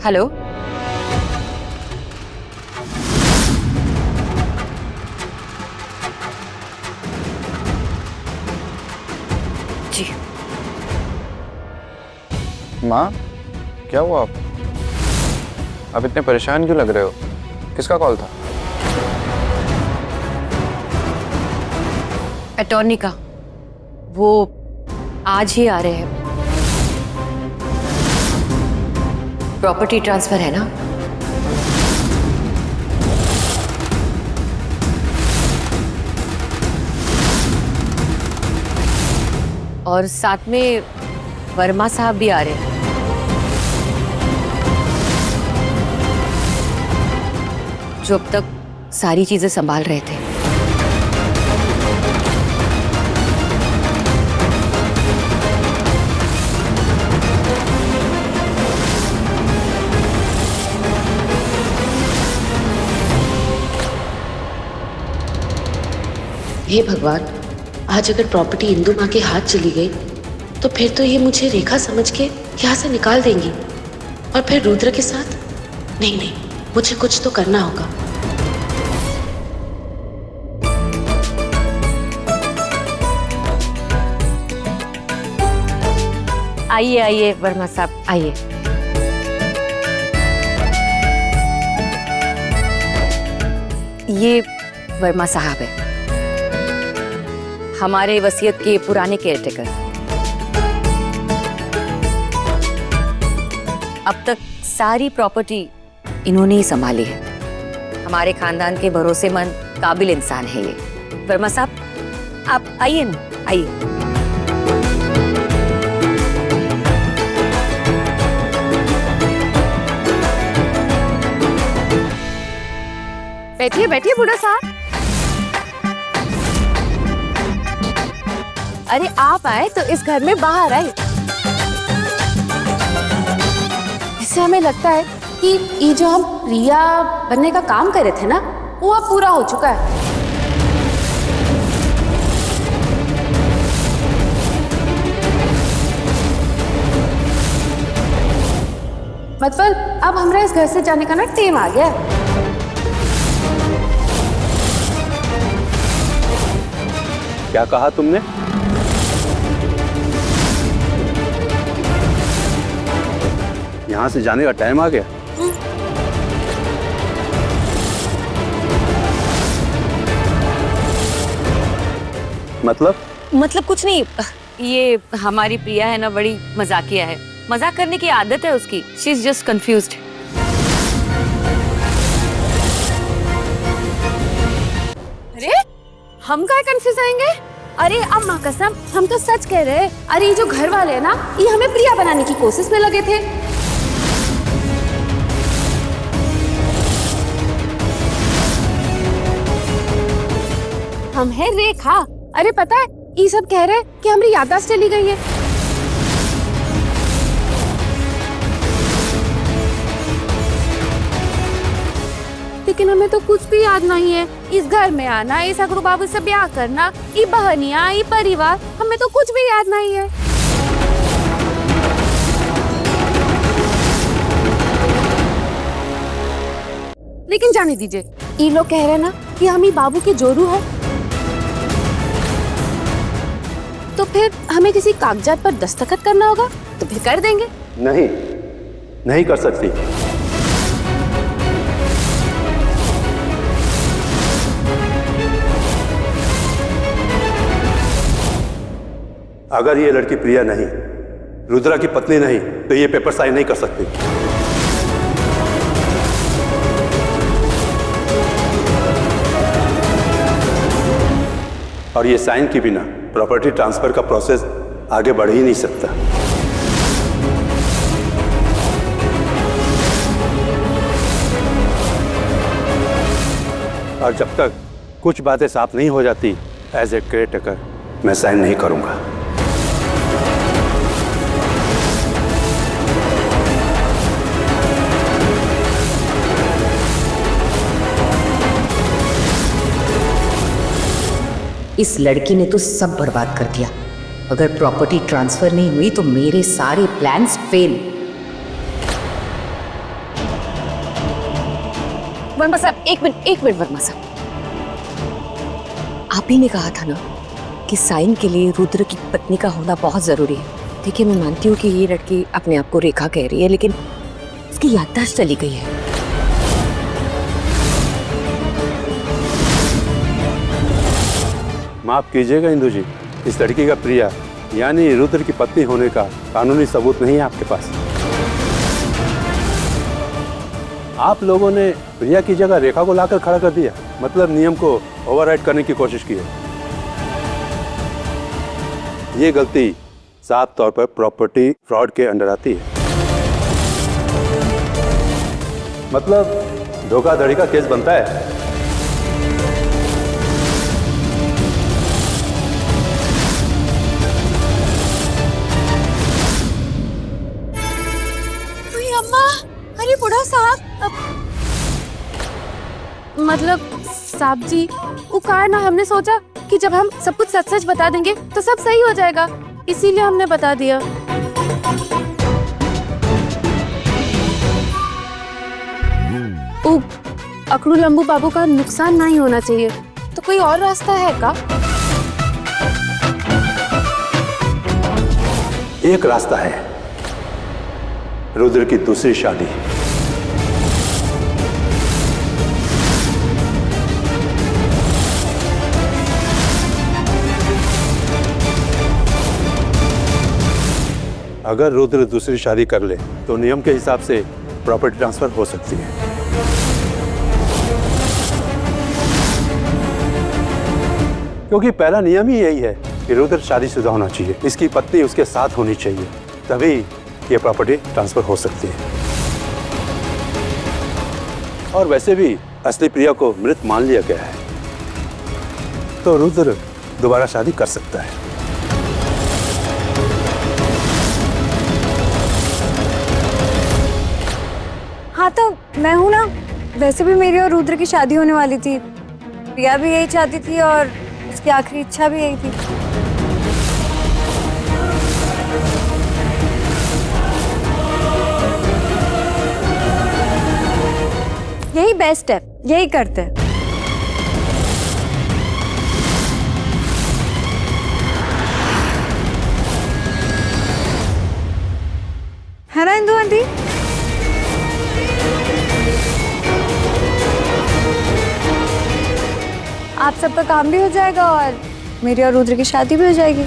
Hello. जी माँ, क्या हुआ आप इतने परेशान क्यों लग रहे हो? किसका कॉल था? अटॉर्नी का, वो आज ही आ रहे हैं। प्रॉपर्टी ट्रांसफर है ना? और साथ में वर्मा साहब भी आ रहे हैं। जो अब तक सारी चीजें संभाल रहे थे। हे भगवान, आज अगर प्रॉपर्टी इंदु माँ के हाथ चली गई तो फिर तो ये मुझे रेखा समझ के यहाँ से निकाल देंगी और फिर रुद्र के साथ। नहीं नहीं, मुझे कुछ तो करना होगा। आइए आइए वर्मा साहब, आइए। ये वर्मा साहब है, हमारे वसीयत के पुराने केयरटेकर। अब तक सारी प्रॉपर्टी इन्होंने ही संभाली है। हमारे खानदान के भरोसेमंद काबिल इंसान है ये। वर्मा साहब आप आइए ना, आइए। बैठिए बैठिए बूढ़ा साहब। अरे आप आए तो इस घर में बाहर आए। इससे हमें लगता है कि ये जो हम प्रिया बनने का काम कर रहे थे ना, वो अब पूरा हो चुका है। मतलब अब हमारा इस घर से जाने का ना टाइम आ गया है। क्या कहा तुमने? यहाँ से जाने का टाइम आ गया? मतलब कुछ नहीं, ये हमारी प्रिया है ना, बड़ी मजाकिया है। मजाक करने की आदत है उसकी। She is just confused. अरे हम क्या कंफ्यूज आएंगे? अरे अब माँ कसम, हम तो सच कह रहे हैं। अरे ये जो घर वाले हैं ना, ये हमें प्रिया बनाने की कोशिश में लगे थे। हम है रेखा। अरे पता है, ये सब कह रहे हैं कि हमारी याददाश्त चली गई है। लेकिन हमें तो कुछ भी याद नहीं है। इस घर में आना, इस अगरू बाबू से ब्याह करना, ये बहनिया, ये परिवार, हमें तो कुछ भी याद नहीं है। लेकिन जाने दीजिए, ये लोग कह रहे हैं ना कि हम ही बाबू के जोरू है, तो फिर हमें किसी कागजात पर दस्तखत करना होगा, तो फिर कर देंगे। नहीं, नहीं कर सकती। अगर ये लड़की प्रिया नहीं, रुद्रा की पत्नी नहीं, तो ये पेपर साइन नहीं कर सकती। और ये साइन के बिना प्रॉपर्टी ट्रांसफर का प्रोसेस आगे बढ़ ही नहीं सकता। और जब तक कुछ बातें साफ नहीं हो जाती, एज ए केयरटेकर मैं साइन नहीं करूंगा। इस लड़की ने तो सब बर्बाद कर दिया। अगर प्रॉपर्टी ट्रांसफर नहीं हुई तो मेरे सारे प्लान्स फेल। वर्मा साहब एक मिनट वर्मा साहब, आप ही ने कहा था ना कि साइन के लिए रुद्र की पत्नी का होना बहुत जरूरी है। देखिए मैं मानती हूँ कि ये लड़की अपने आप को रेखा कह रही है, लेकिन उसकी याददाश्त चली गई है। माफ कीजिएगा इंदु जी, इस लड़की का प्रिया यानी रुद्र की पत्नी होने का कानूनी सबूत नहीं है आपके पास। आप लोगों ने प्रिया की जगह रेखा को लाकर खड़ा कर दिया, मतलब नियम को ओवरराइड करने की कोशिश की है। ये गलती साफ तौर पर प्रॉपर्टी फ्रॉड के अंडर आती है, मतलब धोखाधड़ी का केस बनता है। अम्मा, अरे बूढ़ा साहब, मतलब साहब जी, वो कहा ना, हमने सोचा कि जब हम सब कुछ सच सच बता देंगे तो सब सही हो जाएगा, इसीलिए हमने बता दिया। अकड़ू लंबू बाबू का नुकसान नहीं होना चाहिए, तो कोई और रास्ता है का? एक रास्ता है, रुद्र की दूसरी शादी। अगर रुद्र दूसरी शादी कर ले तो नियम के हिसाब से प्रॉपर्टी ट्रांसफर हो सकती है। क्योंकि पहला नियम ही यही है कि रुद्र शादीशुदा होना चाहिए, इसकी पत्नी उसके साथ होनी चाहिए, तभी ये प्रॉपर्टी ट्रांसफर हो सकती है। और वैसे भी असली प्रिया को मृत मान लिया गया है, तो रुद्र दोबारा शादी कर सकता है। हाँ तो मैं हूं ना, वैसे भी मेरी और रुद्र की शादी होने वाली थी, प्रिया भी यही चाहती थी और उसकी आखिरी इच्छा भी यही थी। यही बेस्ट है, यही करते हैं। है ना इंदु आंटी? आप सबका काम भी हो जाएगा और मेरी और रुद्र की शादी भी हो जाएगी।